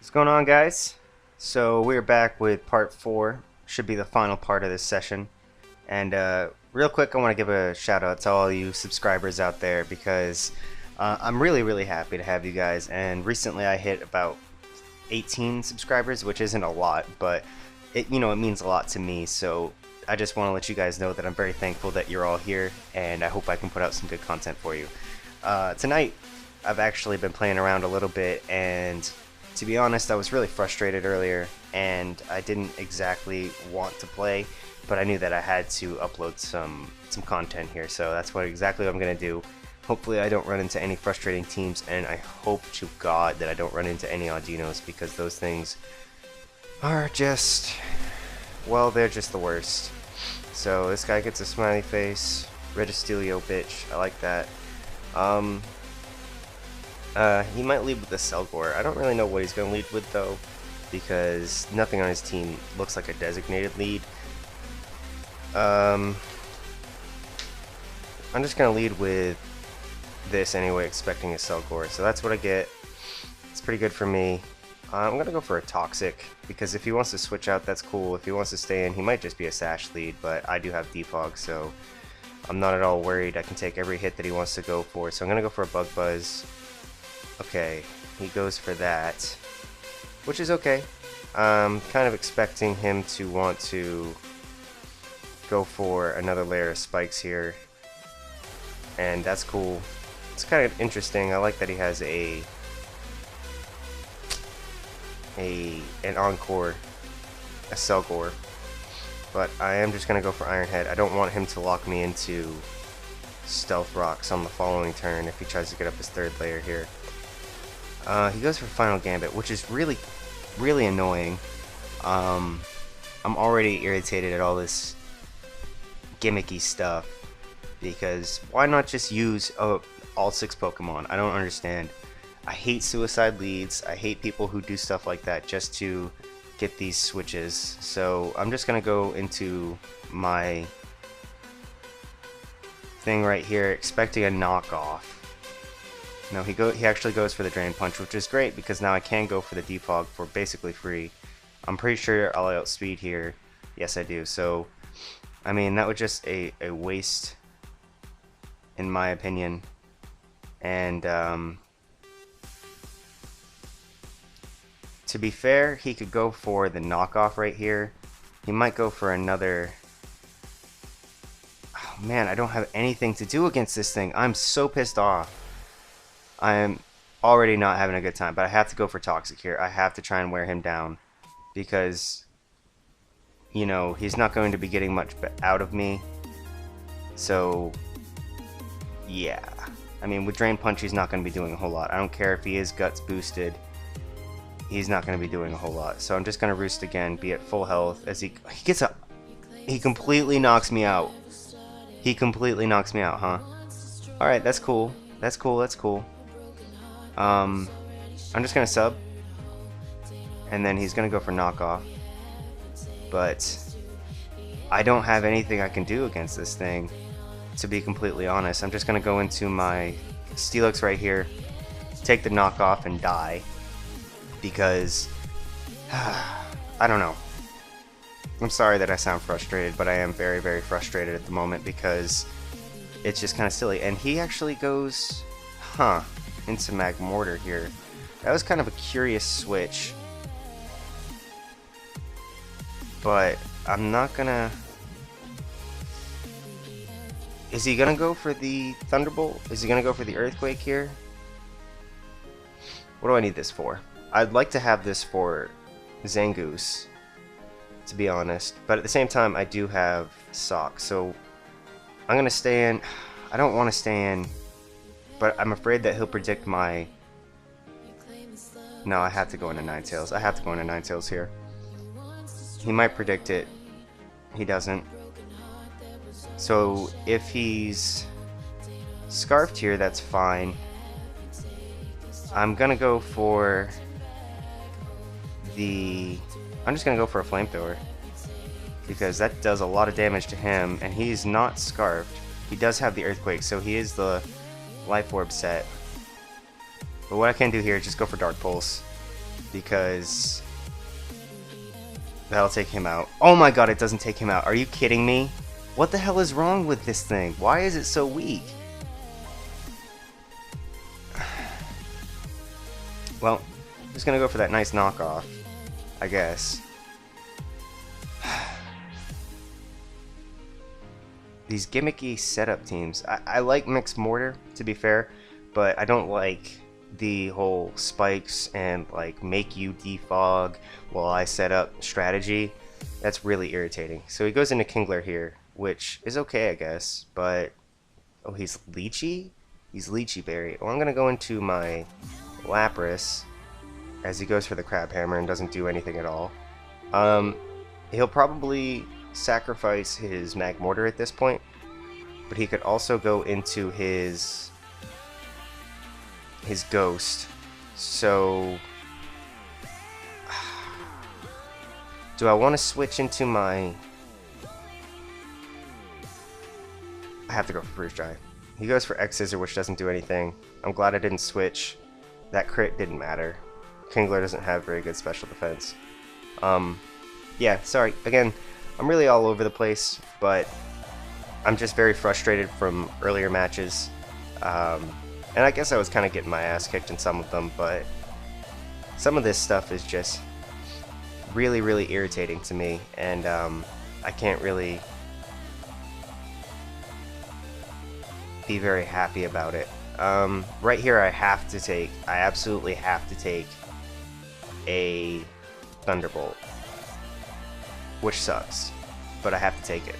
What's going on, guys? So we're back with part 4. Should be the final part of this session. And real quick, I want to give a shout out to all you subscribers out there because I'm really happy to have you guys. And recently I hit about 18 subscribers, which isn't a lot, but it means a lot to me. So I just want to let you guys know that I'm very thankful that you're all here, and I hope I can put out some good content for you. Tonight I've actually been playing around a little bit, and to be honest, I was really frustrated earlier, and I didn't exactly want to play, but I knew that I had to upload some content here, so that's exactly what I'm going to do. Hopefully I don't run into any frustrating teams, and I hope to God that I don't run into any Audinos, because those things are just, well, they're just the worst. So this guy gets a smiley face. Redistilio, bitch. I like that. He might lead with the Selgor. I don't really know what he's going to lead with, though, because nothing on his team looks like a designated lead. I'm just going to lead with this anyway, expecting a Selgor. So that's what I get. It's pretty good for me. I'm going to go for a Toxic, because if he wants to switch out, that's cool. If he wants to stay in, he might just be a Sash lead, but I do have Defog, so I'm not at all worried. I can take every hit that he wants to go for. So I'm going to go for a Bug Buzz. Okay, he goes for that, which is okay. I'm kind of expecting him to want to go for another layer of spikes here, and that's cool. It's kind of interesting. I like that he has an Encore, a Selgor, but I am just going to go for Iron Head. I don't want him to lock me into Stealth Rocks on the following turn if he tries to get up his third layer here. He goes for Final Gambit, which is really annoying. I'm already irritated at all this gimmicky stuff, because why not just use all 6 Pokemon? I don't understand. I hate suicide leads. I hate people who do stuff like that just to get these switches. So I'm just gonna go into my thing right here, expecting a knockoff. No, he actually goes for the Drain Punch, which is great because now I can go for the Defog for basically free. I'm pretty sure I'll outspeed here. Yes, I do. So, I mean, that was just a waste, in my opinion. And to be fair, he could go for the knockoff right here. He might go for another. Oh man, I don't have anything to do against this thing. I'm so pissed off. I am already not having a good time, but I have to go for Toxic here. I have to try and wear him down, because, you know, he's not going to be getting much out of me. So, yeah. I mean, with Drain Punch, he's not going to be doing a whole lot. I don't care if he is Guts boosted. He's not going to be doing a whole lot. So I'm just going to Roost again, be at full health. As he gets up. He completely knocks me out. He completely knocks me out, huh? Alright, that's cool. That's cool, that's cool. I'm just going to sub. And then he's going to go for knockoff. But I don't have anything I can do against this thing, to be completely honest. I'm just going to go into my Steelix right here, take the knockoff, and die. Because, I don't know. I'm sorry that I sound frustrated, but I am very frustrated at the moment because it's just kind of silly. And he actually goes, into Magmortar here. That was kind of a curious switch. But I'm not gonna... Is he gonna go for the Thunderbolt? Is he gonna go for the Earthquake here? What do I need this for? I'd like to have this for Zangoose, to be honest. But at the same time, I do have Sock. So I'm gonna stay in. I don't want to stay in, but I'm afraid that he'll predict my... No, I have to go into Ninetales. I have to go into Ninetales here. He might predict it. He doesn't. So if he's Scarfed here, that's fine. I'm gonna go for the... I'm just gonna go for a Flamethrower, because that does a lot of damage to him, and he's not Scarfed. He does have the Earthquake, so he is the Life Orb set. But what I can do here is just go for Dark Pulse. because that'll take him out. Oh my god, it doesn't take him out. Are you kidding me? What the hell is wrong with this thing? Why is it so weak? Well, I'm just gonna go for that nice knockoff, I guess. These gimmicky setup teams. I like Mixed Mortar, to be fair, but I don't like the whole spikes and like make you defog while I set up strategy. That's really irritating. So he goes into Kingler here, which is okay, I guess, but oh, he's Lychee? He's Lychee Berry. Oh, I'm gonna go into my Lapras as he goes for the Crab Hammer and doesn't do anything at all. He'll probably sacrifice his Magmortar at this point, but he could also go into his Ghost. So do I want to switch into my... I have to go for Freeze Dry. He goes for X Scissor, which doesn't do anything. I'm glad I didn't switch. That crit didn't matter. Kingler doesn't have very good special defense. Yeah, sorry. Again, I'm really all over the place, but I'm just very frustrated from earlier matches. And I guess I was kind of getting my ass kicked in some of them, but some of this stuff is just really, really irritating to me, and I can't really be very happy about it. Right here I absolutely have to take a Thunderbolt, which sucks, but I have to take it,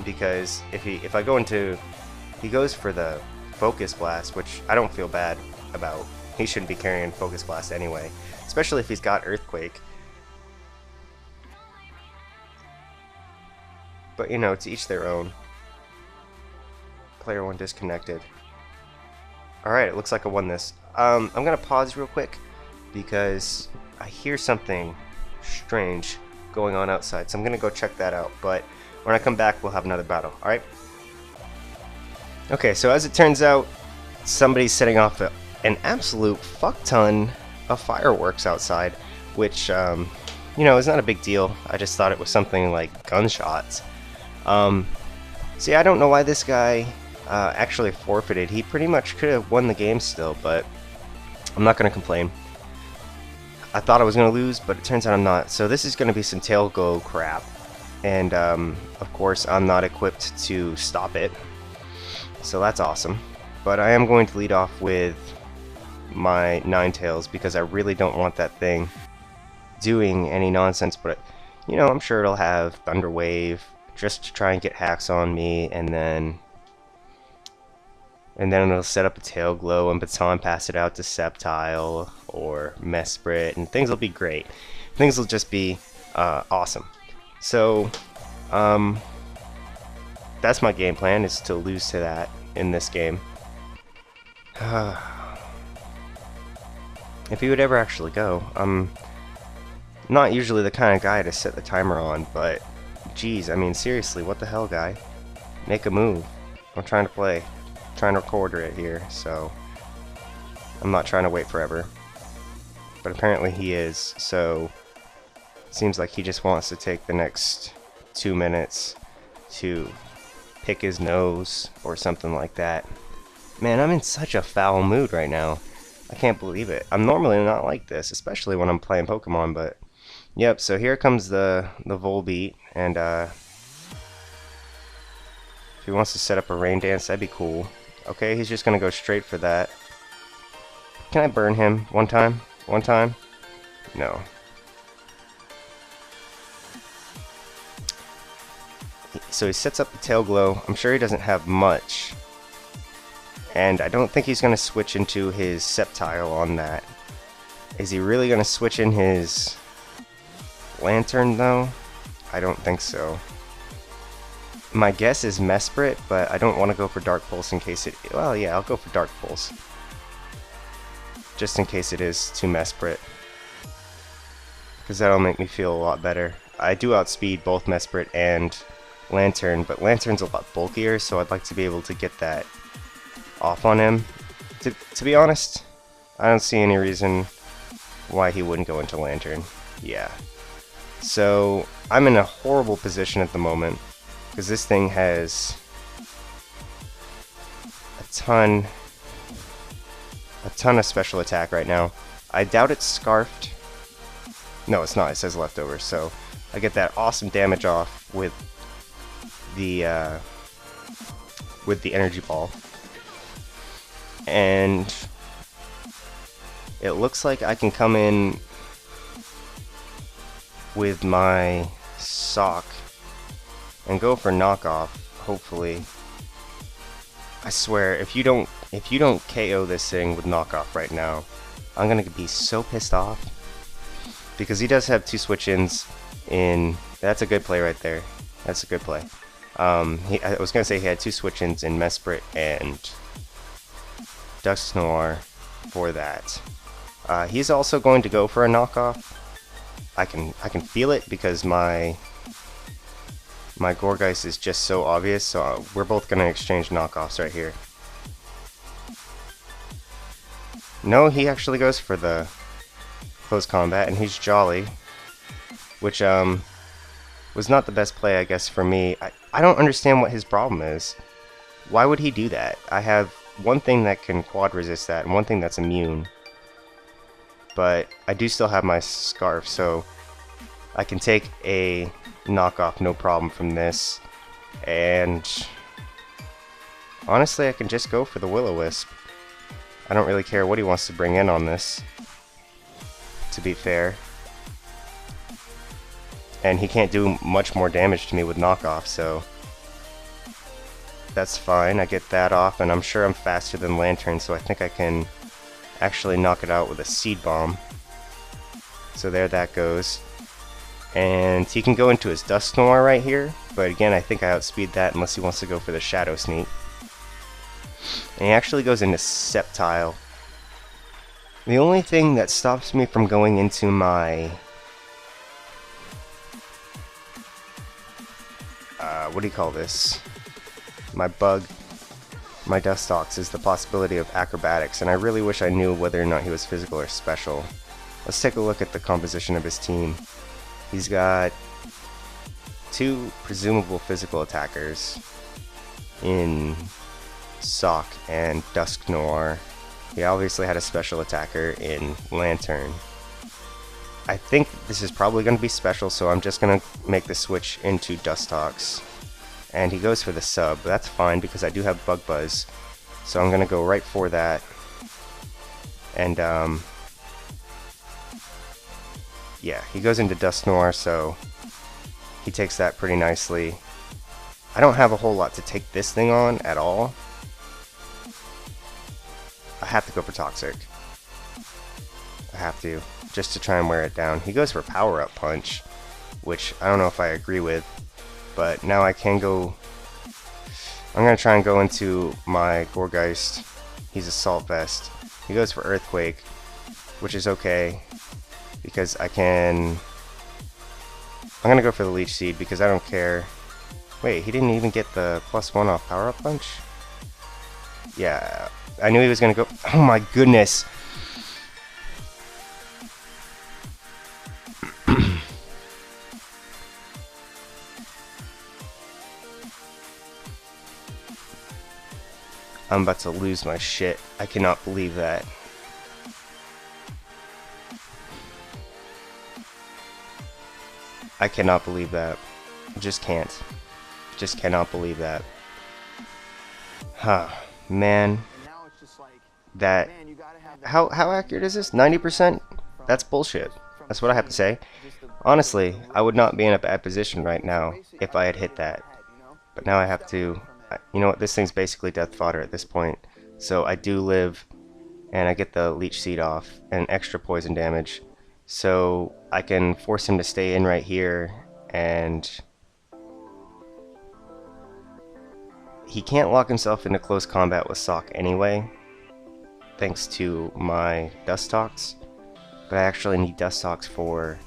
because if I go into, he goes for the Focus Blast, which I don't feel bad about. He shouldn't be carrying Focus Blast anyway, especially if he's got Earthquake. But you know, to each their own. Player 1 disconnected. Alright, it looks like I won this. I'm gonna pause real quick because I hear something strange going on outside, so I'm gonna go check that out, but when I come back we'll have another battle. Alright? Okay, so as it turns out, somebody's setting off an absolute fuck ton of fireworks outside, which, you know, is not a big deal. I just thought it was something like gunshots. See, I don't know why this guy actually forfeited. He pretty much could have won the game still, but I'm not going to complain. I thought I was going to lose, but it turns out I'm not. So this is going to be some tail go crap. And, of course, I'm not equipped to stop it. So that's awesome. But I am going to lead off with my Ninetales because I really don't want that thing doing any nonsense. But, you know, I'm sure it'll have Thunder Wave just to try and get hacks on me, and then it'll set up a Tail Glow and Baton pass it out to Sceptile or Mesprit, and things will be great. Things will just be awesome. So that's my game plan, is to lose to that in this game. If he would ever actually go. I'm not usually the kind of guy to set the timer on, but geez, I mean, seriously, what the hell, guy? Make a move. I'm trying to play. I'm trying to record it here, so I'm not trying to wait forever. But apparently he is, so it seems like he just wants to take the next 2 minutes to pick his nose or something like that. Man, I'm in such a foul mood right now. I can't believe it. I'm normally not like this, especially when I'm playing Pokemon, but yep, so here comes the Volbeat, and if he wants to set up a Rain Dance, that'd be cool. Okay, he's just gonna go straight for that. Can I burn him one time? One time? No. So he sets up the Tail Glow. I'm sure he doesn't have much. And I don't think he's going to switch into his Sceptile on that. Is he really going to switch in his Lantern, though? I don't think so. My guess is Mesprit, but I don't want to go for Dark Pulse in case it... Well, yeah, I'll go for Dark Pulse. Just in case it is too Mesprit. Because that'll make me feel a lot better. I do outspeed both Mesprit and Lantern, but Lantern's a lot bulkier, so I'd like to be able to get that off on him. To be honest, I don't see any reason why he wouldn't go into Lantern. Yeah. So I'm in a horrible position at the moment because this thing has a ton of special attack right now. I doubt it's scarfed. No, it's not. It says leftover. So I get that awesome damage off with the energy ball, and it looks like I can come in with my sock and go for knockoff. Hopefully, I swear, if you don't KO this thing with knockoff right now, I'm gonna be so pissed off because he does have 2 switch-ins in. That's a good play right there. That's a good play. I was gonna say he had 2 switch-ins in Mesprit and Dusk Noir for that. He's also going to go for a knockoff. I can feel it because my Gourgeist is just so obvious. So we're both gonna exchange knockoffs right here. No, he actually goes for the close combat, and he's Jolly, which was not the best play, I guess, for me. I don't understand what his problem is. Why would he do that? I have one thing that can quad resist that, and one thing that's immune. But I do still have my Scarf, so I can take a knockoff no problem from this. And honestly, I can just go for the Will-O-Wisp. I don't really care what he wants to bring in on this, to be fair. And he can't do much more damage to me with knockoff, so that's fine. I get that off, and I'm sure I'm faster than Lantern, so I think I can actually knock it out with a Seed Bomb. So there that goes. And he can go into his Dusk Noir right here, but again, I think I outspeed that unless he wants to go for the Shadow Sneak. And he actually goes into Sceptile. The only thing that stops me from going into my what do you call this? My Dustox is the possibility of acrobatics, and I really wish I knew whether or not he was physical or special. Let's take a look at the composition of his team. He's got 2 presumable physical attackers in Sock and Dusk Noir. He obviously had a special attacker in Lantern. I think this is probably going to be special, so I'm just going to make the switch into Dustox. And he goes for the sub, but that's fine because I do have Bug Buzz. So I'm going to go right for that. And, yeah, he goes into Dusk Noir, so he takes that pretty nicely. I don't have a whole lot to take this thing on at all. I have to go for Toxic. I have to, just to try and wear it down. He goes for Power Up Punch, which I don't know if I agree with, but now I can go. I'm going to try and go into my Gourgeist. He's Assault Vest. He goes for Earthquake, which is okay, because I can. I'm going to go for the Leech Seed because I don't care. Wait, he didn't even get the +1 off Power Up Punch? Yeah, I knew he was going to go. Oh my goodness. I'm about to lose my shit. I cannot believe that. I cannot believe that. Just can't. Just cannot believe that. Huh. Man. That. How accurate is this? 90%? That's bullshit. That's what I have to say. Honestly, I would not be in a bad position right now if I had hit that. But now I have to. You know what? This thing's basically death fodder at this point. So I do live, and I get the Leech Seed off and extra poison damage. So I can force him to stay in right here, and he can't lock himself into close combat with Sock anyway, thanks to my Dustox. But I actually need Dustox for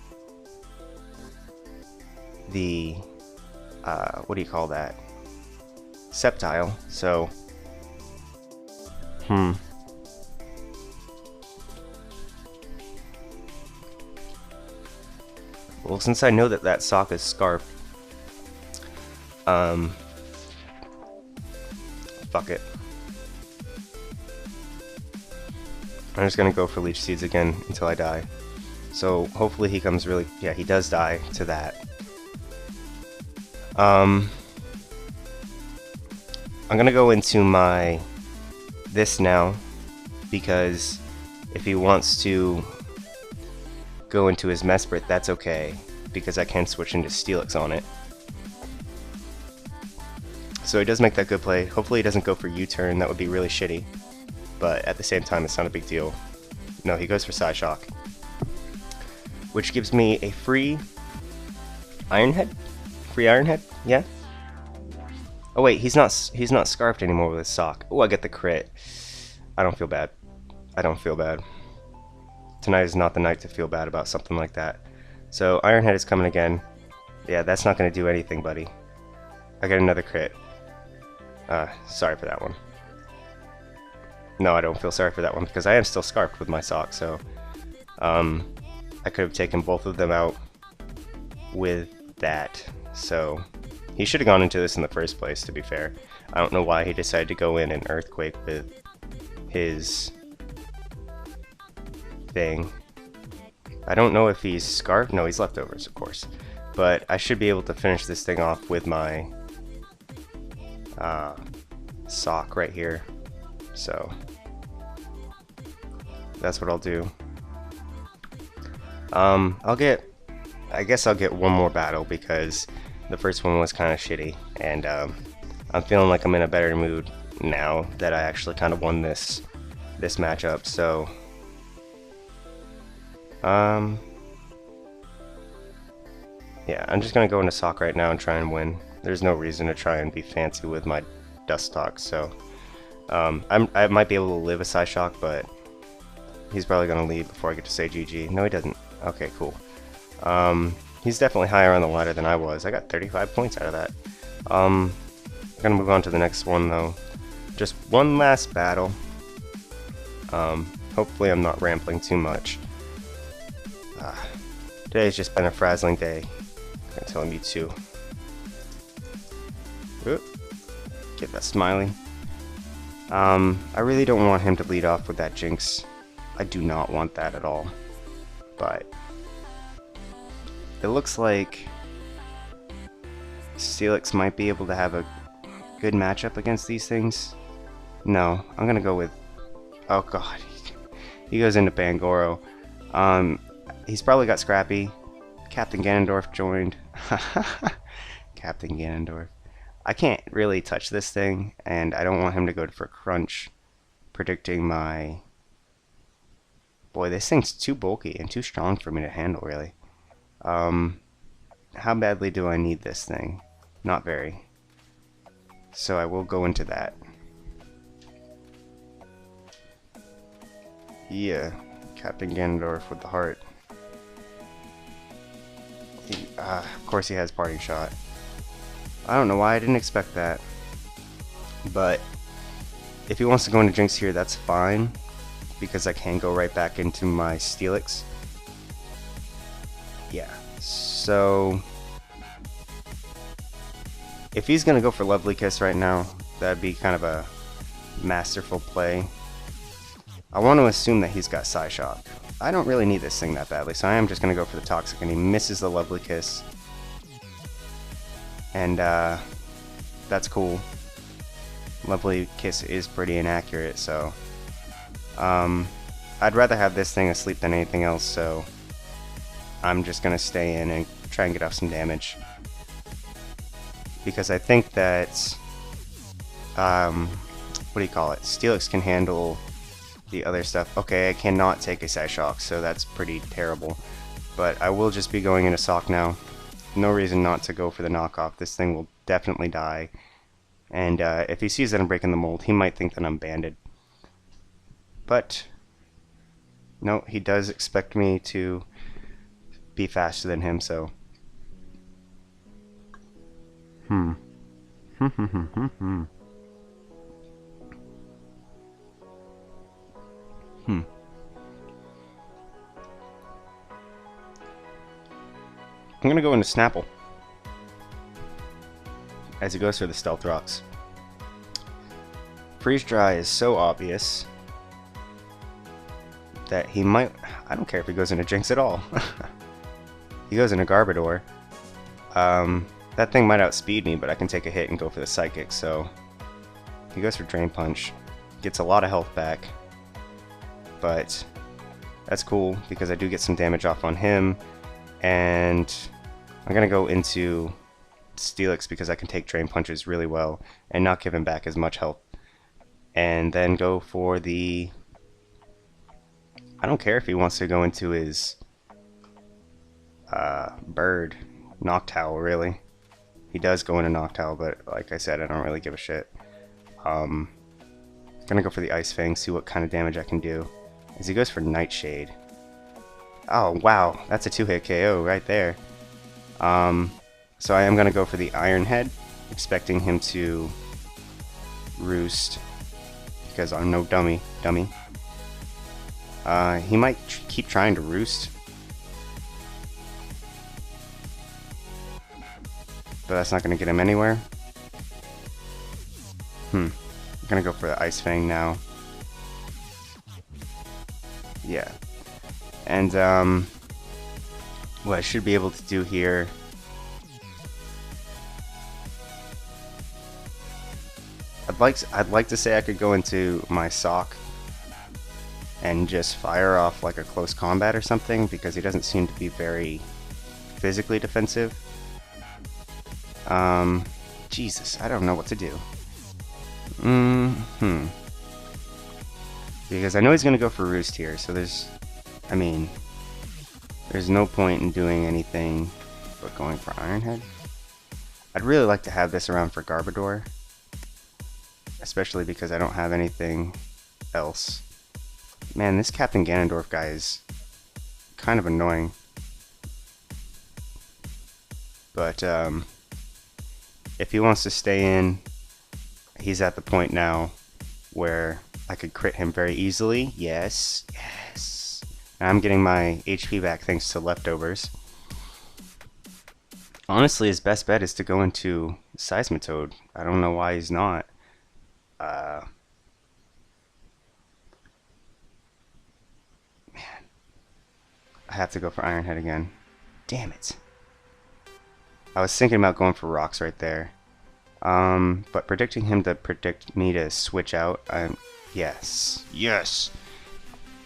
the, what do you call that? Sceptile, so, Well, since I know that that sock is Scarf, fuck it. I'm just gonna go for Leech Seeds again until I die. So hopefully he comes really... Yeah, he does die to that. I'm gonna go into my... this now, because if he wants to go into his Mesprit, that's okay, because I can switch into Steelix on it. So he does make that good play. Hopefully he doesn't go for U-turn, that would be really shitty. But at the same time, it's not a big deal. No, he goes for Psyshock. Which gives me a free Iron Head? Free Iron Head? Yeah? Oh wait, he's not scarfed anymore with his sock. Oh, I get the crit. I don't feel bad. I don't feel bad. Tonight is not the night to feel bad about something like that. So Iron Head is coming again. Yeah, that's not going to do anything, buddy. I get another crit. Sorry for that one. No, I don't feel sorry for that one because I am still scarfed with my sock, so I could have taken both of them out with that. So he should have gone into this in the first place, to be fair. I don't know why he decided to go in an Earthquake with his thing. I don't know if he's scarfed. No, he's leftovers, of course. But I should be able to finish this thing off with my sock right here. So that's what I'll do. I guess I'll get one more battle because the first one was kind of shitty, and I'm feeling like I'm in a better mood now that I actually kind of won this matchup. So yeah, I'm just gonna go into sock right now and try and win. There's no reason to try and be fancy with my dust talk, so I might be able to live a Psyshock, but he's probably gonna leave before I get to say GG. No, he doesn't. Okay, cool. He's definitely higher on the ladder than I was. I got 35 points out of that. I'm gonna move on to the next one though. Just one last battle. Hopefully I'm not rambling too much. Today's just been a frazzling day. I'm gonna tell him you too. Oop. Get that smiley. I really don't want him to lead off with that Jinx. I do not want that at all. But it looks like Steelix might be able to have a good matchup against these things. No, I'm gonna go with... Oh god, he goes into Bangoro. He's probably got Scrappy. Captain Ganondorf joined. Captain Ganondorf. I can't really touch this thing, and I don't want him to go for Crunch, predicting my... Boy, this thing's too bulky and too strong for me to handle, really. How badly do I need this thing? Not very. So I will go into that. Yeah, Captain Ganondorf with the heart. Of course he has Parting Shot. I don't know why I didn't expect that. But if he wants to go into Jinx here, that's fine, because I can go right back into my Steelix. Yeah, so if he's gonna go for Lovely Kiss right now, that'd be kind of a masterful play. I want to assume that he's got Psyshock. I don't really need this thing that badly, so I am just gonna go for the Toxic, and he misses the Lovely Kiss. And that's cool. Lovely Kiss is pretty inaccurate, so I'd rather have this thing asleep than anything else, so I'm just gonna stay in and try and get off some damage. Because I think that what do you call it? Steelix can handle the other stuff. Okay, I cannot take a Psyshock, so that's pretty terrible. But I will just be going into Sock now. No reason not to go for the knockoff. This thing will definitely die. And if he sees that I'm breaking the mold, he might think that I'm banded. But no, he does expect me to be faster than him, so... I'm gonna go into Snapple as he goes for the Stealth Rocks. Freeze Dry is so obvious that he might... I don't care if he goes into Jinx at all. He goes into Garbodor. That thing might outspeed me, but I can take a hit and go for the Psychic, so... He goes for Drain Punch. Gets a lot of health back. But that's cool, because I do get some damage off on him. And I'm going to go into Steelix because I can take Drain Punches really well and not give him back as much health. And then go for the... I don't care if he wants to go into his Bird. Noctowl, really. He does go into Noctowl, but like I said, I don't really give a shit. Gonna go for the Ice Fang, see what kind of damage I can do. As he goes for Nightshade. Oh, wow. That's a 2-hit KO right there. So I am gonna go for the Iron Head, expecting him to Roost. Because I'm no dummy. He might keep trying to Roost. But that's not going to get him anywhere. I'm going to go for the Ice Fang now. Yeah. And, what I should be able to do here... I'd like to say I could go into my Sock and just fire off like a close combat or something, because he doesn't seem to be very physically defensive. Jesus, I don't know what to do. Because I know he's gonna go for Roost here, so there's no point in doing anything but going for Iron Head. I'd really like to have this around for Garbodor, especially because I don't have anything else. Man, this Captain Ganondorf guy is kind of annoying. But, if he wants to stay in, he's at the point now where I could crit him very easily. Yes. Now I'm getting my HP back thanks to leftovers. Honestly, his best bet is to go into Seismitoad. I don't know why he's not. Man. I have to go for Iron Head again. Damn it. I was thinking about going for Rocks right there. But predicting him to predict me to switch out, yes.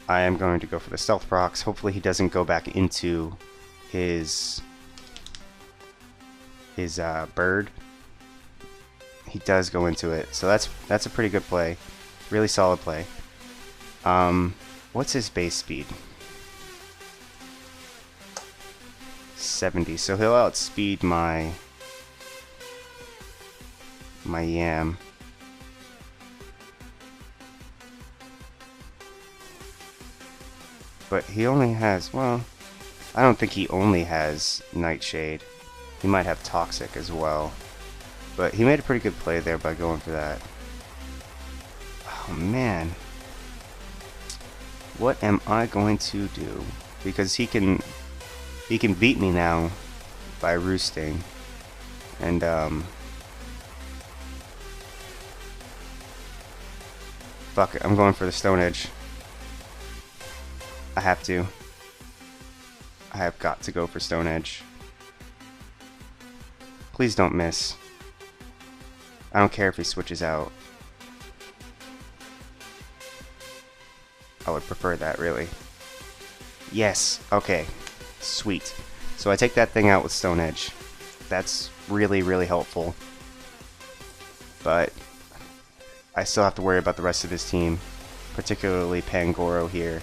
I am going to go for the Stealth Rocks. Hopefully he doesn't go back into his Bird. He does go into it, so that's a pretty good play. Really solid play. What's his base speed? 70, so he'll outspeed my Yam. But he only has, well, I don't think he only has Nightshade. He might have Toxic as well. But he made a pretty good play there by going for that. Oh man. What am I going to do? Because he can beat me now by roosting. And fuck it, I'm going for the Stone Edge. I have to. I have got to go for Stone Edge. Please don't miss. I don't care if he switches out. I would prefer that, really. Yes, okay. Sweet. So I take that thing out with Stone Edge. That's really, really helpful. But I still have to worry about the rest of his team. Particularly Pangoro here,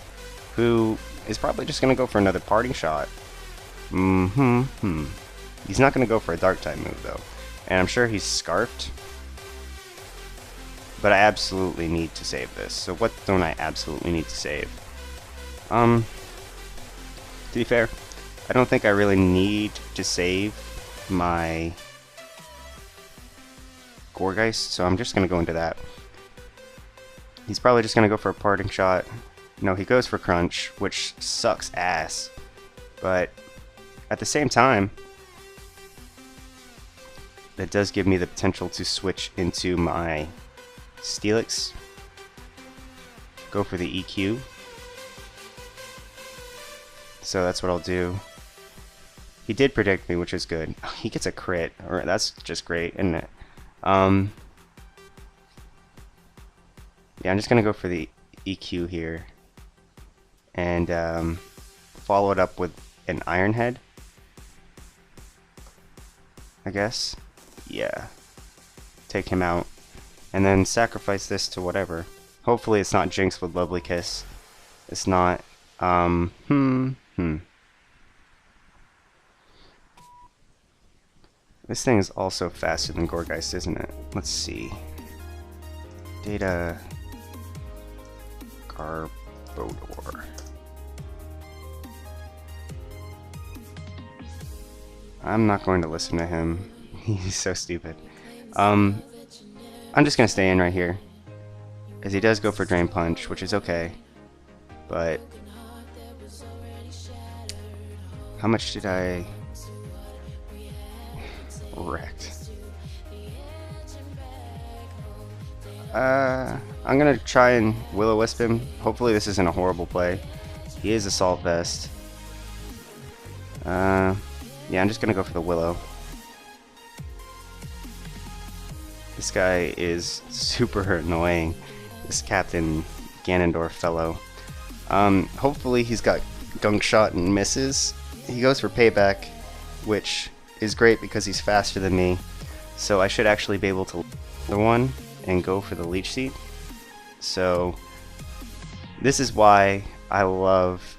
who is probably just going to go for another Parting Shot. He's not going to go for a Dark-type move, though. And I'm sure he's Scarfed. But I absolutely need to save this. So what don't I absolutely need to save? To be fair, I don't think I really need to save my Gourgeist, so I'm just going to go into that. He's probably just going to go for a Parting Shot. No, he goes for Crunch, which sucks ass. But at the same time, that does give me the potential to switch into my Steelix. Go for the EQ. So that's what I'll do. He did predict me, which is good. Oh, he gets a crit. Or that's just great, isn't it? Yeah, I'm just gonna go for the EQ here, and follow it up with an Iron Head, I guess. Yeah. Take him out, and then sacrifice this to whatever. Hopefully it's not Jinx with Lovely Kiss. It's not. This thing is also faster than Gorgeist, isn't it? Let's see. Data Garbodor. I'm not going to listen to him. He's so stupid. I'm just gonna stay in right here, as he does go for Drain Punch, which is okay. But how much did I wrecked? I'm gonna try and Will-O-Wisp him. Hopefully this isn't a horrible play. He is Assault Vest. Yeah, I'm just gonna go for the Willow. This guy is super annoying. This Captain Ganondorf fellow. Hopefully he's got Gunk Shot and misses. He goes for Payback, which is great because he's faster than me. So I should actually be able to the one and go for the Leech Seed. So this is why I love.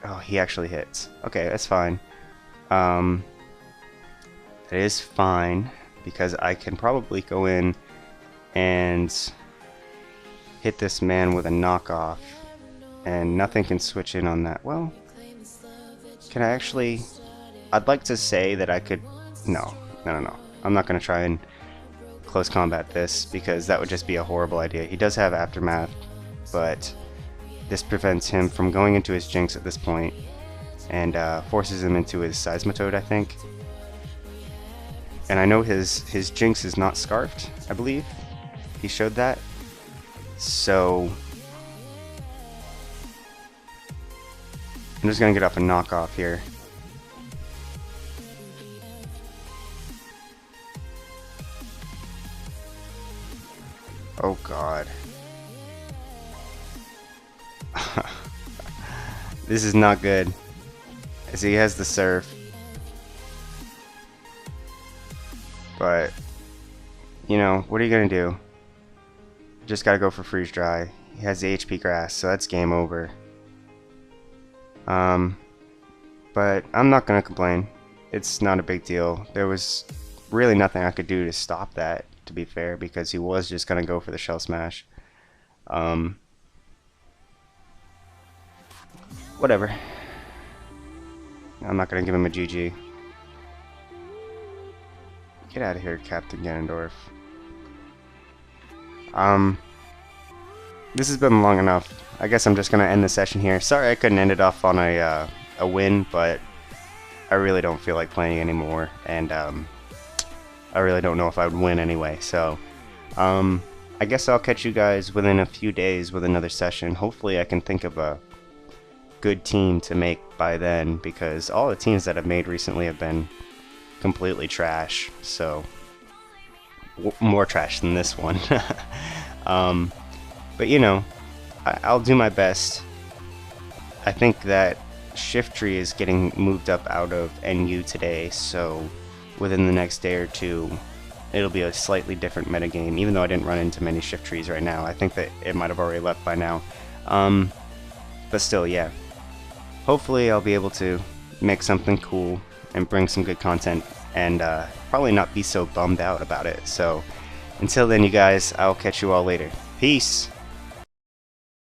Oh, he actually hits. Okay, that's fine. It is fine because I can probably go in and hit this man with a knockoff, and nothing can switch in on that. Well, can I actually? I'd like to say that I could. No. I'm not gonna try and close combat this because that would just be a horrible idea. He does have Aftermath, but this prevents him from going into his Jinx at this point, and forces him into his Seismitoad, I think. And I know his Jinx is not scarfed, I believe. He showed that. So I'm just gonna get up and knock off here. Oh god. This is not good, as he has the Surf. But, you know, what are you gonna do? Just gotta go for Freeze Dry. He has the HP Grass, so that's game over. But I'm not gonna complain. It's not a big deal. There was really nothing I could do to stop that, to be fair, because he was just gonna go for the Shell Smash. Whatever. I'm not gonna give him a GG. Get out of here, Captain Ganondorf. This has been long enough. I guess I'm just gonna end the session here. Sorry I couldn't end it off on a win, but I really don't feel like playing anymore, and I really don't know if I would win anyway. So I guess I'll catch you guys within a few days with another session. Hopefully I can think of a good team to make by then, because all the teams that I've made recently have been completely trash. So more trash than this one. But you know, I'll do my best. I think that Shiftry is getting moved up out of NU today, so within the next day or two it'll be a slightly different metagame, even though I didn't run into many Shiftrys right now. I think that it might have already left by now. But still, yeah. Hopefully I'll be able to make something cool and bring some good content, and probably not be so bummed out about it. So until then, you guys, I'll catch you all later. Peace!